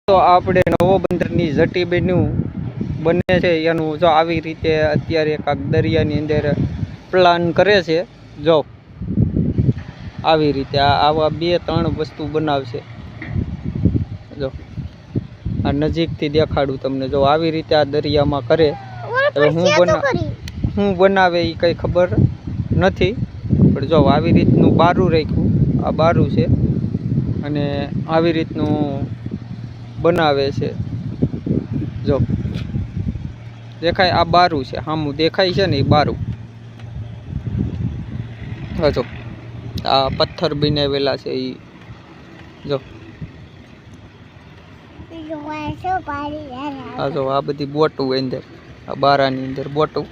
તો આપણે નવો બંદરની જટી બને છે એનું જો આવી રીતે અત્યારે કાંક દરિયાની અંદર પ્લાન કરે છે. જો આવી રીતે આવા 2-3 વસ્તુ બનાવશે. જો આ નજીકથી દેખાડું તમને. જો આવી રીતે આ દરિયામાં કરે. હવે હું બનાવે એ કંઈ ખબર નથી, પણ જો આવી રીતનું બારું રાખ્યું. આ બારું છે અને આવી રીતનું બનાવે છે. જો દેખાય, આ બારું છે. સામું દેખાય છે ને એ બારું. જો આ પથ્થર બનાવેલા છે એ. જો આ જો આ બધી બોટું અંદર, આ બારાની અંદર બોટું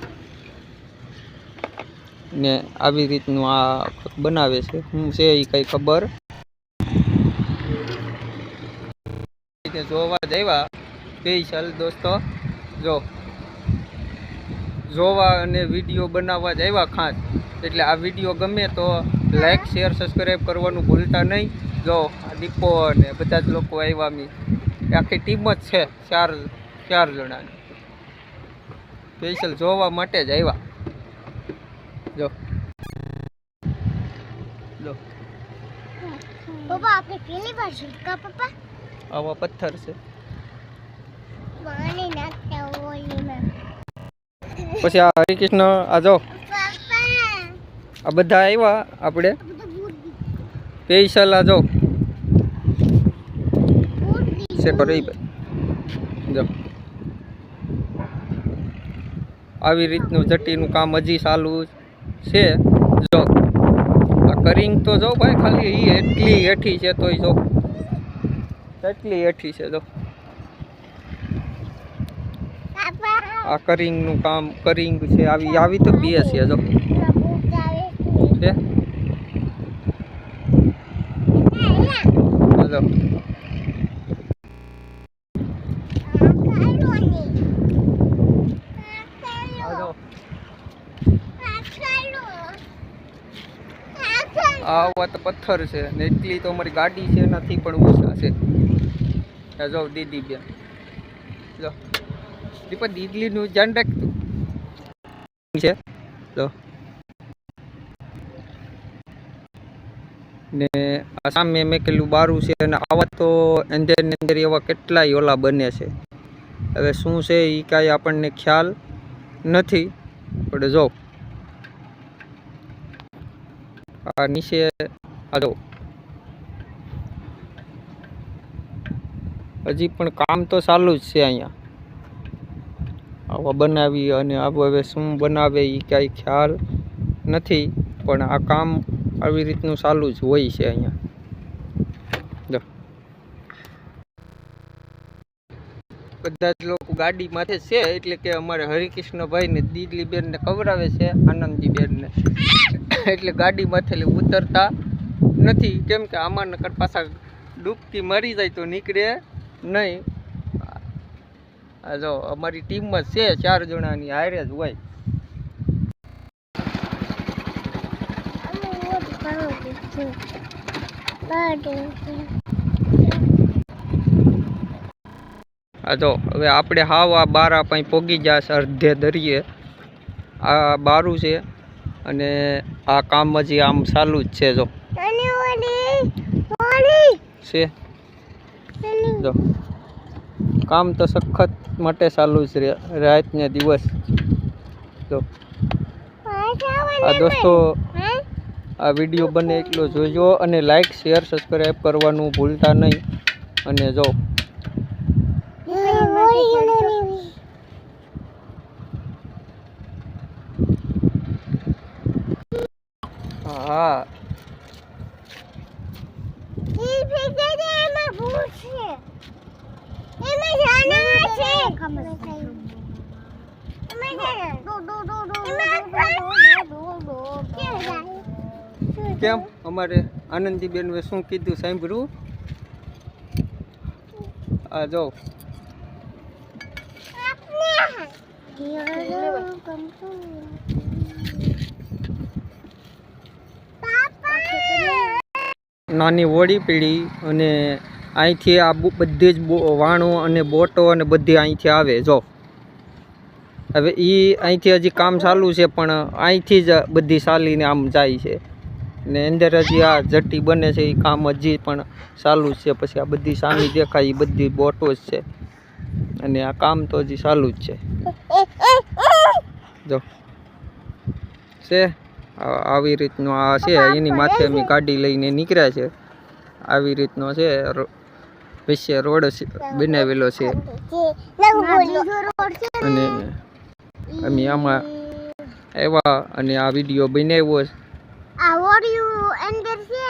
ને આવી રીતનું આ બનાવે છે. શું છે એ કઈ ખબર જોવા જવા સ્પેશિયલ દોસ્તો. જો જોવા અને વિડીયો બનાવવા જ આવ્યા ખાસ. એટલે આ વિડીયો ગમે તો લાઈક, શેર, સબસ્ક્રાઈબ કરવાનું ભૂલતા નહીં. જો આ દીપો અને બધા જ લોકો આવ્યા. મી આખી ટીમ જ છે, ચાર જણાની. સ્પેશિયલ જોવા માટે જ આવ્યા. જો જો પપ્પા આપણે પેલી વાર શીખા પપ્પા. આવા પથ્થર છે. પાણી નાખતા ઓલીમાં. પછી આ હરિકૃષ્ણ આ જો આ બધા આવ્યા આપણે સ્પેશિયલ. આ જો છે કરી જો આવી રીતનું જટીનું કામ હજી ચાલુ છે. જો આ કરિંગ તો જો ભાઈ ખાલી એટલી હેઠી છે તોય જો એટલી હેઠી છે. જો આ કરિંગનું કામ કરિંગ છે. આવી તો બે છે. જો છે જો આવા તો પથ્થર છે ને એટલી તો અમારી ગાડી છે એનાથી પણ ઓછા છે. જો દીદી બેન જો દીપા દીદલીનું ધ્યાન રાખતું છે. જો ને આ સામે મેકેલું બારું છે. અને આવા તો અંદર ને અંદર એવા કેટલાય ઓલા બને છે. હવે શું છે એ કાંઈ આપણને ખ્યાલ નથી, પણ જો આ નીચે આ જો હજી પણ કામ તો ચાલુ જ છે અહીંયા. આવા બનાવી અને આવું હવે શું બનાવે એ કાંઈ ખ્યાલ નથી, પણ આ કામ આવી રીતનું ચાલુ જ હોય છે અહીંયા. જો બધા જ લોકો ગાડી માથે છે. એટલે કે અમારે હરિકૃષ્ણભાઈ ને દીદલી બેન ને ખવડાવે છે, આનંદજી બેન ને. એટલે ગાડી માથે ઉતરતા નથી, કેમ કે આમાં નકર પાછા ડૂબકી મરી જાય તો નીકળે નહીં. જો અમારી ટીમમાં છે 4 જણાની હારે જ હોય. આ જો હવે આપણે હાવ આ બારા પાસે પોગી જશે અડધે દરિયે. આ બારું છે અને આ કામ હજી આમ ચાલુ જ છે. જો છે જો કામ તો સખત માટે ચાલુ જ રાત ને દિવસ. જો આ દોસ્તો આ વિડીયો બને એટલો જોજો અને લાઈક, શેર, સબસ્ક્રાઈબ કરવાનું ભૂલતા નહીં. અને જો હા કેમ અમારે આનંદીબેન શું કીધું સાંભળ્યું? આ જો નાની હોળી પીડી અને અહીંથી આ બધી જ વાણો અને બોટો અને બધી અહીંથી આવે જો. હવે એ અહીંથી હજી કામ ચાલુ છે પણ અહીંથી જ બધી ચાલીને આમ જાય છે ને અંદર હજી આ જટી બને છે એ કામ હજી પણ ચાલુ જ છે. પછી આ બધી સામી દેખાય એ બધી બોટો જ છે અને આ કામ તો હજી ચાલુ જ છે જો છે. આવી રીતનું આ છે. એની માથે અમે ગાડી લઈને નીકળ્યા છે. આવી રીતનો છે વચ્ચે રોડ બનાવેલો છે અને અમે આમાં આવ્યા અને આ વિડીયો બનાવ્યો છે. આ ઓડિયો અંદર છે